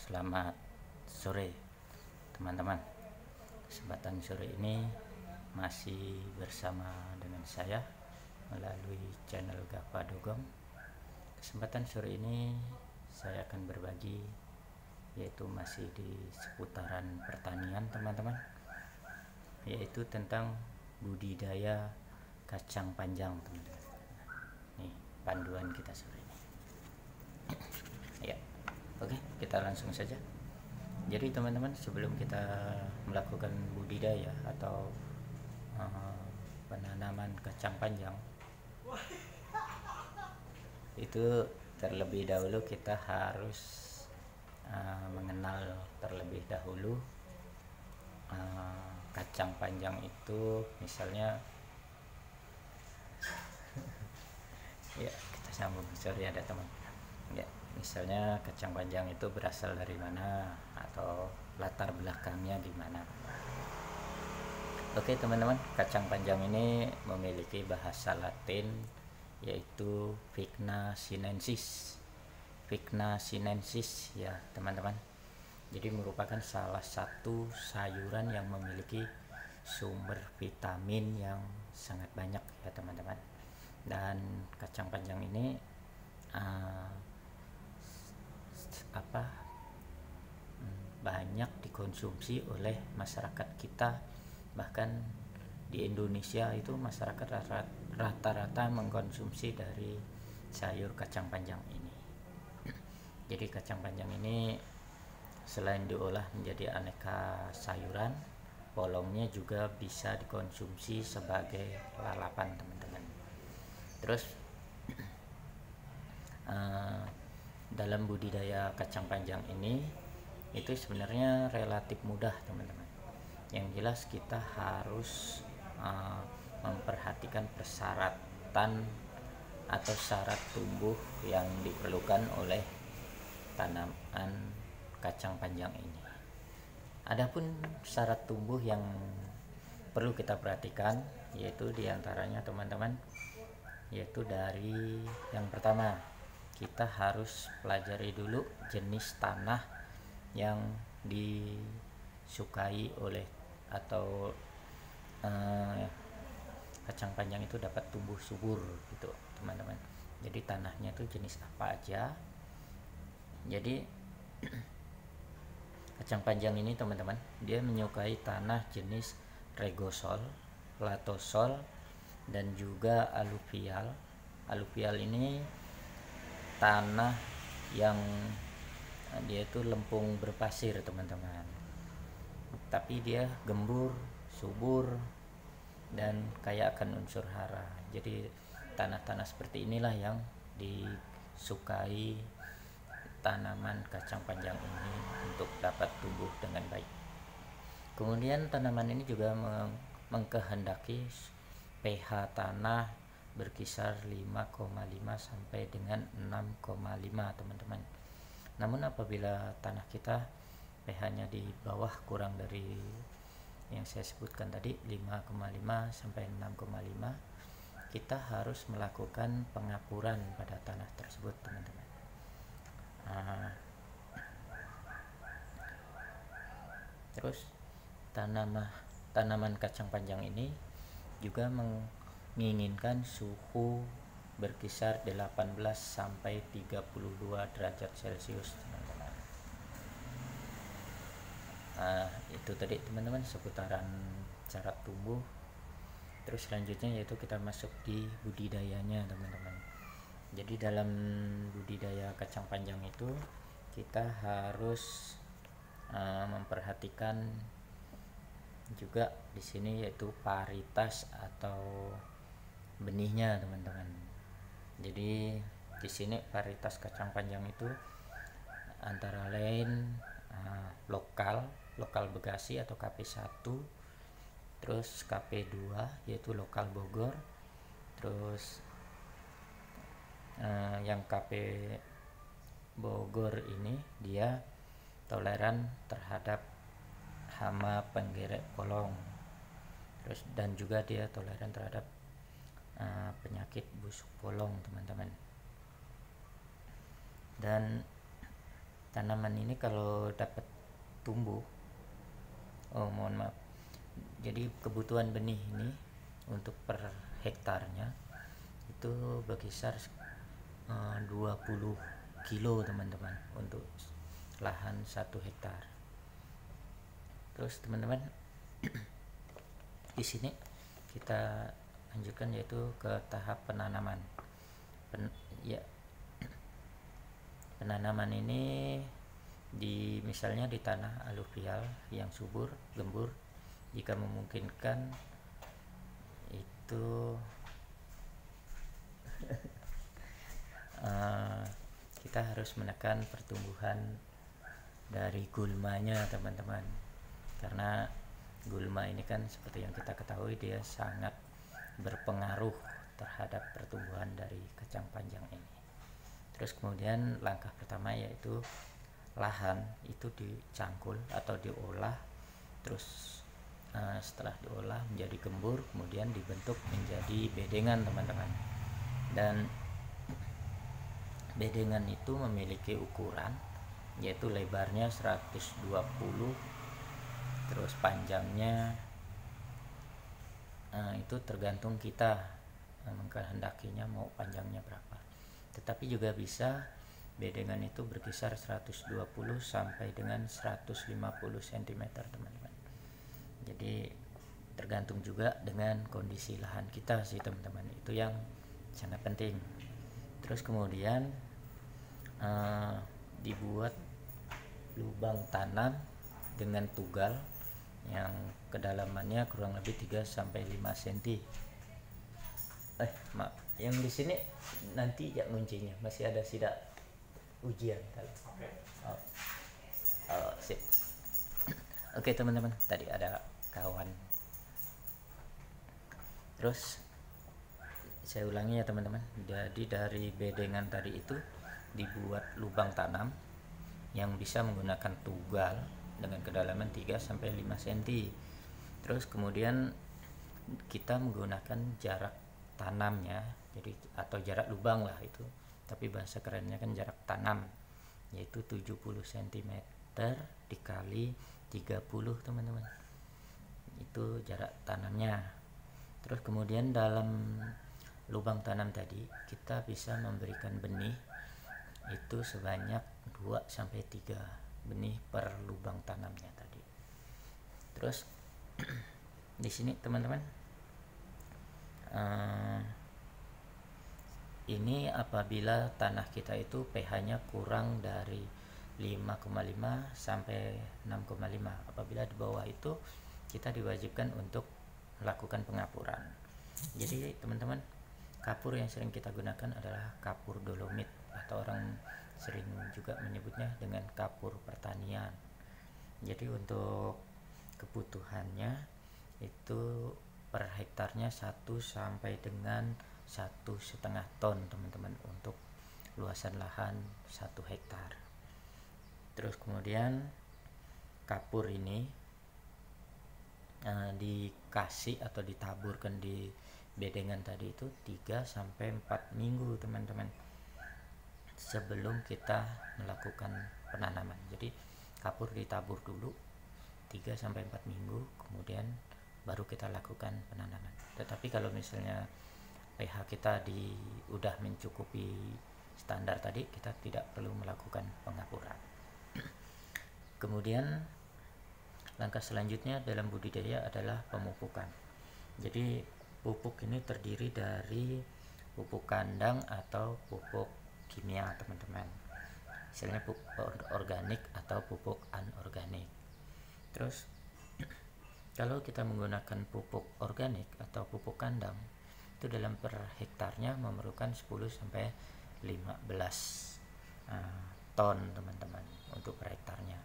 Selamat sore teman-teman. Kesempatan sore ini masih bersama dengan saya melalui channel Gapa Dogong. Kesempatan sore ini saya akan berbagi, yaitu masih di seputaran pertanian teman-teman, yaitu tentang budidaya kacang panjang teman-teman. Nih panduan kita sore ini. Ya, oke, kita langsung saja. Jadi teman-teman, sebelum kita melakukan budidaya atau penanaman kacang panjang, itu terlebih dahulu kita harus mengenal terlebih dahulu kacang panjang itu. Misalnya ya, kita sambung, sorry ada teman. Ya, misalnya kacang panjang itu berasal dari mana atau latar belakangnya gimana. Oke teman-teman, kacang panjang ini memiliki bahasa Latin yaitu Vigna sinensis. Vigna sinensis ya teman-teman. Jadi merupakan salah satu sayuran yang memiliki sumber vitamin yang sangat banyak ya teman-teman. Dan kacang panjang ini banyak dikonsumsi oleh masyarakat kita. Bahkan di Indonesia itu masyarakat rata-rata mengkonsumsi dari sayur kacang panjang ini. Jadi kacang panjang ini selain diolah menjadi aneka sayuran, polongnya juga bisa dikonsumsi sebagai lalapan teman-teman. Terus dalam budidaya kacang panjang ini itu sebenarnya relatif mudah teman-teman. Yang jelas kita harus memperhatikan persyaratan atau syarat tumbuh yang diperlukan oleh tanaman kacang panjang ini. Adapun syarat tumbuh yang perlu kita perhatikan yaitu diantaranya teman-teman, yaitu dari yang pertama, kita harus pelajari dulu jenis tanah yang disukai oleh atau kacang panjang itu dapat tumbuh subur gitu teman-teman. Jadi tanahnya itu jenis apa aja. Jadi kacang panjang ini teman-teman, dia menyukai tanah jenis regosol, latosol, dan juga aluvial. Aluvial ini tanah yang dia itu lempung berpasir teman-teman, tapi dia gembur, subur, dan kaya akan unsur hara. Jadi tanah-tanah seperti inilah yang disukai tanaman kacang panjang ini untuk dapat tumbuh dengan baik. Kemudian tanaman ini juga mengkehendaki pH tanah berkisar 5,5 sampai dengan 6,5 teman-teman. Namun apabila tanah kita pH-nya di bawah kurang dari yang saya sebutkan tadi 5,5 sampai 6,5, kita harus melakukan pengapuran pada tanah tersebut teman-teman. Terus tanaman kacang panjang ini juga menginginkan suhu berkisar 18 sampai 32 derajat Celcius teman-teman. Itu tadi teman-teman seputaran cara tumbuh. Terus selanjutnya yaitu kita masuk di budidayanya teman-teman. Jadi dalam budidaya kacang panjang itu kita harus memperhatikan juga di sini yaitu paritas atau benihnya teman-teman. Jadi di sini varietas kacang panjang itu antara lain lokal Bekasi atau KP1, terus KP2 yaitu lokal Bogor, terus yang KP Bogor ini dia toleran terhadap hama penggerek polong, terus dan juga dia toleran terhadap penyakit busuk polong teman-teman. Dan tanaman ini kalau dapat tumbuh, oh mohon maaf, jadi kebutuhan benih ini untuk per hektarnya itu berkisar 20 kilo teman-teman untuk lahan 1 hektar. Terus teman-teman di sini kita lanjutkan yaitu ke tahap penanaman. Penanaman ini misalnya di tanah aluvial yang subur, gembur, jika memungkinkan itu kita harus menekan pertumbuhan dari gulmanya teman-teman, karena gulma ini kan seperti yang kita ketahui dia sangat berpengaruh terhadap pertumbuhan dari kacang panjang ini. Terus kemudian langkah pertama yaitu lahan itu dicangkul atau diolah, terus setelah diolah menjadi gembur, kemudian dibentuk menjadi bedengan teman-teman. Dan bedengan itu memiliki ukuran yaitu lebarnya 120, terus panjangnya itu tergantung kita mengkehendakinya mau panjangnya berapa. Tetapi juga bisa bedengan itu berkisar 120 sampai dengan 150 cm teman-teman. Jadi tergantung juga dengan kondisi lahan kita sih teman-teman, itu yang sangat penting. Terus kemudian dibuat lubang tanam dengan tugal yang kedalamannya kurang lebih 3 sampai 5 cm. Maaf, yang di sini nanti ya kuncinya masih ada sidak ujian. Sip. Oke teman-teman, tadi ada kawan. Terus saya ulangi ya teman-teman. Jadi dari bedengan tadi itu dibuat lubang tanam yang bisa menggunakan tugal dengan kedalaman 3 sampai 5 cm. Terus kemudian kita menggunakan jarak tanamnya, jadi atau jarak lubang lah itu, tapi bahasa kerennya kan jarak tanam, yaitu 70 cm dikali 30 teman-teman. Itu jarak tanamnya. Terus kemudian dalam lubang tanam tadi kita bisa memberikan benih itu sebanyak 2 sampai 3 benih per lubang tanamnya tadi. Terus di sini teman-teman, ini apabila tanah kita itu pH-nya kurang dari 5,5 sampai 6,5. Apabila di bawah itu kita diwajibkan untuk melakukan pengapuran. Jadi teman-teman, kapur yang sering kita gunakan adalah kapur dolomit, atau orang sering juga menyebutnya dengan kapur pertanian. Jadi untuk kebutuhannya itu per hektarnya 1 sampai dengan 1,5 ton teman-teman untuk luasan lahan 1 hektar. Terus kemudian kapur ini dikasih atau ditaburkan di bedengan tadi itu 3 sampai 4 minggu teman-teman sebelum kita melakukan penanaman. Jadi kapur ditabur dulu 3 sampai 4 minggu, kemudian baru kita lakukan penanaman. Tetapi kalau misalnya pH kita udah mencukupi standar tadi, kita tidak perlu melakukan pengapuran. Kemudian langkah selanjutnya dalam budidaya adalah pemupukan. Jadi pupuk ini terdiri dari pupuk kandang atau pupuk kimia teman-teman, misalnya pupuk organik atau pupuk anorganik. Terus kalau kita menggunakan pupuk organik atau pupuk kandang itu dalam per hektarnya memerlukan 10 sampai 15 ton teman-teman untuk per hektarnya.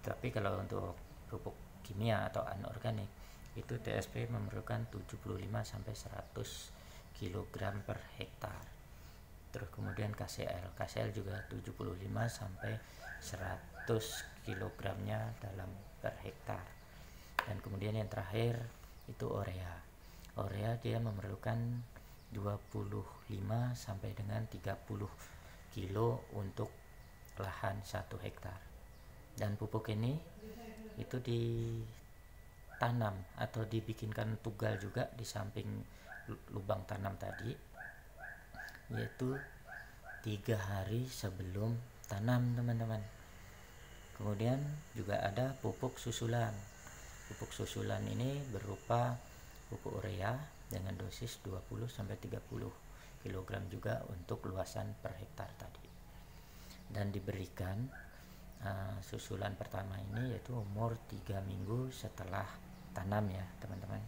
Tapi kalau untuk pupuk kimia atau anorganik itu TSP memerlukan 75 sampai 100 kg per hektar. Terus kemudian KCL juga 75 sampai 100 kg-nya dalam per hektar. Dan kemudian yang terakhir itu urea. Urea dia memerlukan 25 sampai dengan 30 kilo untuk lahan 1 hektar. Dan pupuk ini itu ditanam atau dibikinkan tugal juga di samping lubang tanam tadi, yaitu 3 hari sebelum tanam, teman-teman. Kemudian juga ada pupuk susulan. Pupuk susulan ini berupa pupuk urea dengan dosis 20-30 kg juga untuk luasan per hektar tadi. Dan diberikan susulan pertama ini yaitu umur 3 minggu setelah tanam ya, teman-teman.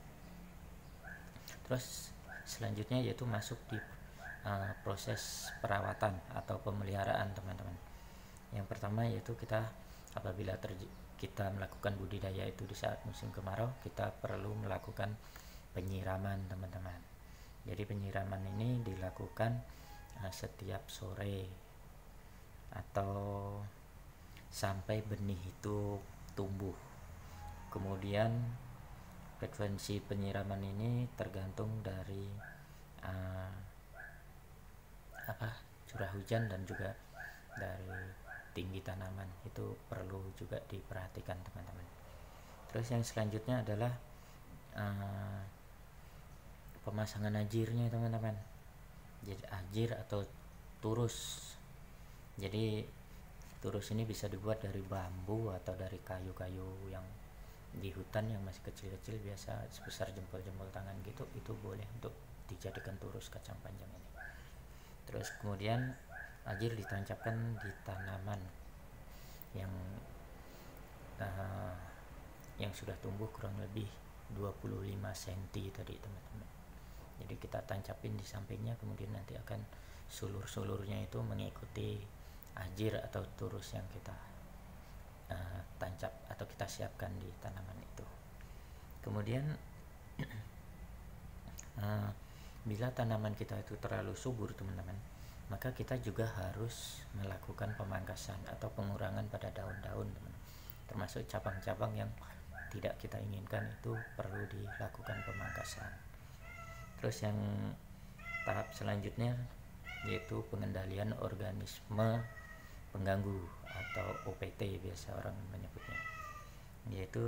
Terus selanjutnya yaitu masuk di proses perawatan atau pemeliharaan, teman-teman. Yang pertama yaitu kita apabila kita melakukan budidaya itu di saat musim kemarau, kita perlu melakukan penyiraman, teman-teman. Jadi penyiraman ini dilakukan setiap sore atau sampai benih itu tumbuh. Kemudian frekuensi penyiraman ini tergantung dari curah hujan dan juga dari tinggi tanaman, itu perlu juga diperhatikan, teman-teman. Terus yang selanjutnya adalah pemasangan ajirnya, teman-teman. Jadi ajir atau turus. Jadi turus ini bisa dibuat dari bambu atau dari kayu-kayu yang di hutan yang masih kecil-kecil, biasa sebesar jempol-jempol tangan gitu, itu boleh untuk dijadikan turus kacang panjang ini. Terus kemudian ajir ditancapkan di tanaman yang sudah tumbuh kurang lebih 25 cm tadi, teman-teman. Jadi kita tancapin di sampingnya, kemudian nanti akan sulur-sulurnya itu mengikuti ajir atau turus yang kita tancap atau kita siapkan di tanaman itu. Kemudian bila tanaman kita itu terlalu subur, teman-teman, maka kita juga harus melakukan pemangkasan atau pengurangan pada daun-daun, teman-teman. Termasuk cabang-cabang yang tidak kita inginkan itu perlu dilakukan pemangkasan. Terus yang tahap selanjutnya yaitu pengendalian organisme pengganggu atau OPT biasa orang menyebutnya, yaitu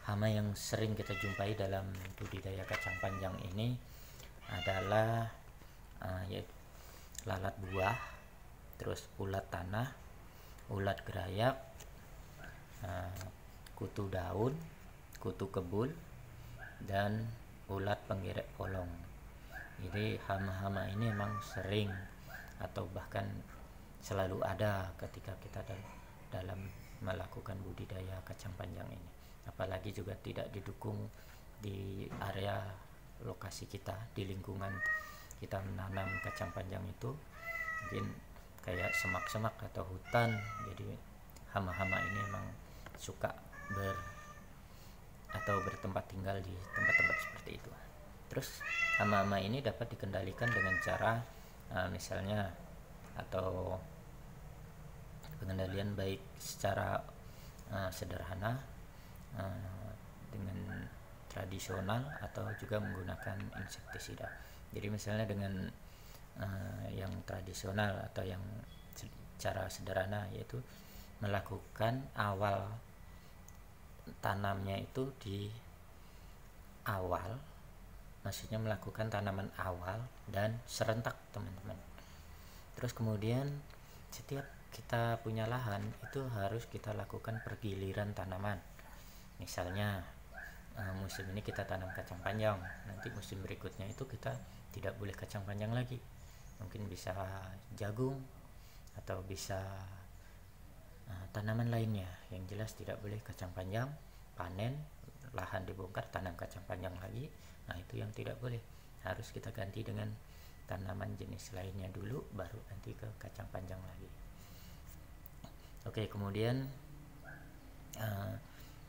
hama yang sering kita jumpai dalam budidaya kacang panjang ini adalah yaitu lalat buah, terus ulat tanah, ulat gerayak, kutu daun, kutu kebul, dan ulat penggeret polong. Jadi hama-hama ini memang sering atau bahkan selalu ada ketika kita dalam melakukan budidaya kacang panjang ini. Apalagi juga tidak didukung di area lokasi kita, di lingkungan kita menanam kacang panjang itu mungkin kayak semak-semak atau hutan. Jadi hama-hama ini memang suka bertempat tinggal di tempat-tempat seperti itu. Terus hama-hama ini dapat dikendalikan dengan cara misalnya atau pengendalian baik secara sederhana dengan tradisional atau juga menggunakan insektisida. Jadi misalnya dengan yang tradisional atau yang cara sederhana, yaitu melakukan awal tanamnya itu di awal, maksudnya melakukan tanaman awal dan serentak, teman-teman. Terus kemudian setiap kita punya lahan itu harus kita lakukan pergiliran tanaman. Misalnya musim ini kita tanam kacang panjang, nanti musim berikutnya itu kita tidak boleh kacang panjang lagi, mungkin bisa jagung atau bisa tanaman lainnya. Yang jelas tidak boleh kacang panjang, panen, lahan dibongkar, tanam kacang panjang lagi. Nah itu yang tidak boleh, harus kita ganti dengan tanaman jenis lainnya dulu, baru nanti ke kacang panjang lagi. Oke, kemudian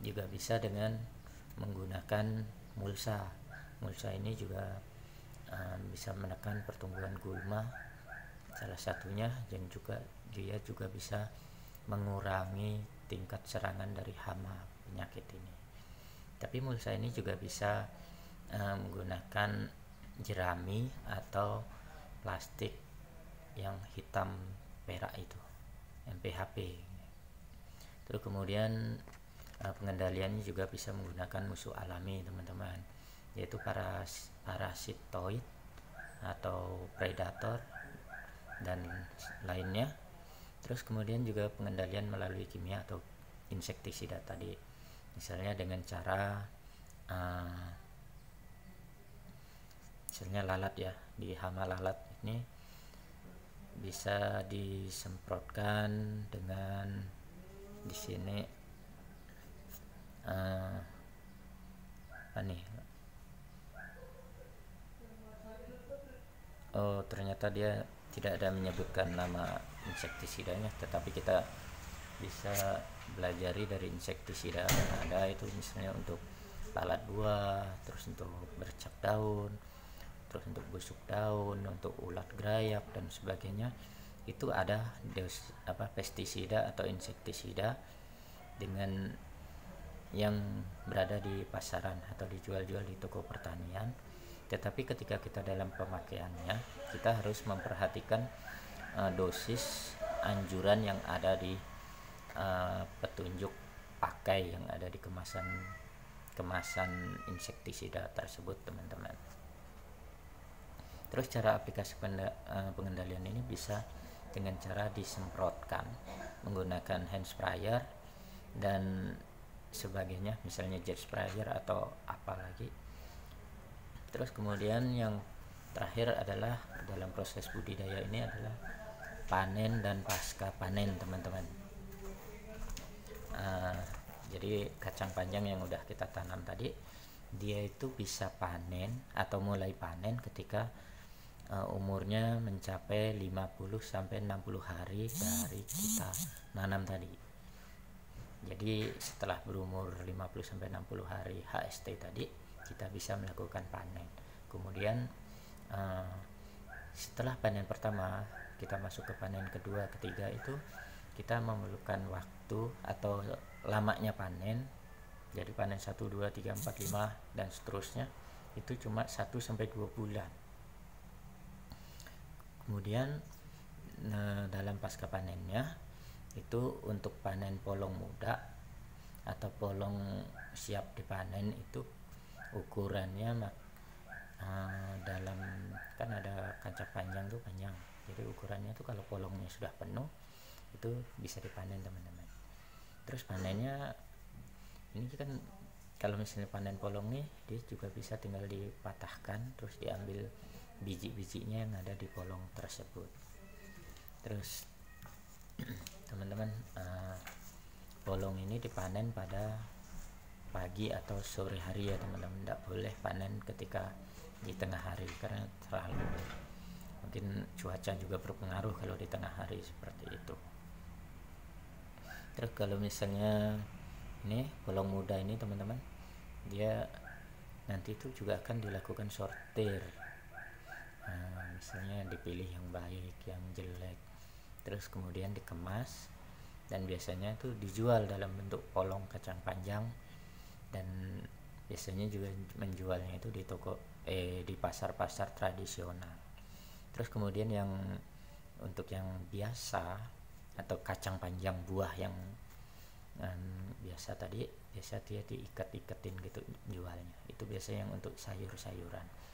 juga bisa dengan menggunakan mulsa. Mulsa ini juga bisa menekan pertumbuhan gulma salah satunya, dan juga dia juga bisa mengurangi tingkat serangan dari hama penyakit ini. Tapi mulsa ini juga bisa menggunakan jerami atau plastik yang hitam perak itu. MPHP. Terus kemudian pengendaliannya juga bisa menggunakan musuh alami teman-teman, yaitu parasitoid atau predator dan lainnya. Terus kemudian juga pengendalian melalui kimia atau insektisida tadi, misalnya dengan cara misalnya lalat ya, di hama lalat ini bisa disemprotkan dengan di sini apa nih, oh ternyata dia tidak ada menyebutkan nama insektisidanya, tetapi kita bisa belajari dari insektisida yang ada itu, misalnya untuk lalat buah, terus untuk bercak daun, terus untuk busuk daun, untuk ulat gerayak dan sebagainya. Itu ada pestisida atau insektisida dengan yang berada di pasaran atau dijual-jual di toko pertanian, tetapi ketika kita dalam pemakaiannya kita harus memperhatikan dosis anjuran yang ada di petunjuk pakai yang ada di kemasan insektisida tersebut teman-teman. Terus cara aplikasi pengendalian ini bisa dengan cara disemprotkan menggunakan hand sprayer dan sebagainya, misalnya jet sprayer atau apalagi. Terus kemudian yang terakhir adalah dalam proses budidaya ini adalah panen dan pasca panen teman-teman. Jadi kacang panjang yang udah kita tanam tadi, dia itu bisa panen atau mulai panen ketika umurnya mencapai 50-60 hari dari kita nanam tadi. Jadi setelah berumur 50-60 hari HST tadi, kita bisa melakukan panen. Kemudian setelah panen pertama, kita masuk ke panen kedua, ketiga, itu kita memerlukan waktu atau lamanya panen. Jadi panen 1, 2, 3, 4, 5 dan seterusnya itu cuma 1-2 bulan. Kemudian dalam pasca panennya itu untuk panen polong muda atau polong siap dipanen, itu ukurannya dalam kan ada kaca panjang tuh panjang, jadi ukurannya tuh kalau polongnya sudah penuh itu bisa dipanen teman-teman. Terus panennya ini kan kalau misalnya panen polong nih, dia juga bisa tinggal dipatahkan terus diambil biji-bijinya yang ada di polong tersebut. Terus teman-teman, polong ini dipanen pada pagi atau sore hari ya teman-teman, tidak boleh panen ketika di tengah hari karena terlalu mungkin cuaca juga berpengaruh kalau di tengah hari seperti itu. Terus kalau misalnya ini polong muda ini teman-teman, dia nanti itu juga akan dilakukan sortir, misalnya dipilih yang baik, yang jelek, terus kemudian dikemas dan biasanya itu dijual dalam bentuk polong kacang panjang, dan biasanya juga menjualnya itu di toko di pasar-pasar tradisional. Terus kemudian yang untuk yang biasa atau kacang panjang buah yang biasa tadi, biasa dia diikat-ikatin gitu jualnya, itu biasanya yang untuk sayur-sayuran.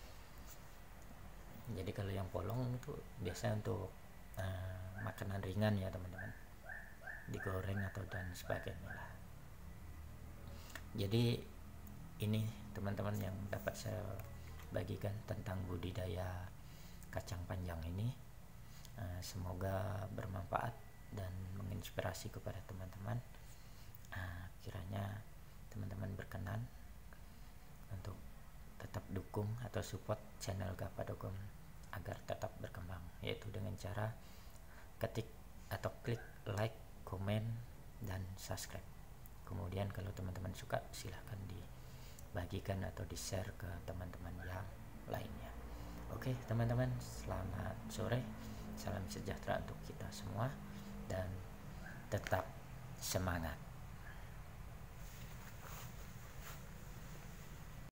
Jadi kalau yang polong itu biasanya untuk makanan ringan ya teman-teman, digoreng atau dan sebagainya lah. Jadi ini teman-teman yang dapat saya bagikan tentang budidaya kacang panjang ini. Semoga bermanfaat dan menginspirasi kepada teman-teman. Kiranya teman-teman berkenan untuk tetap dukung atau support channel Gapadogong agar tetap berkembang, yaitu dengan cara ketik atau klik like, komen, dan subscribe. Kemudian kalau teman-teman suka, silahkan dibagikan atau di share ke teman-teman yang lainnya. Oke teman-teman, selamat sore, salam sejahtera untuk kita semua dan tetap semangat.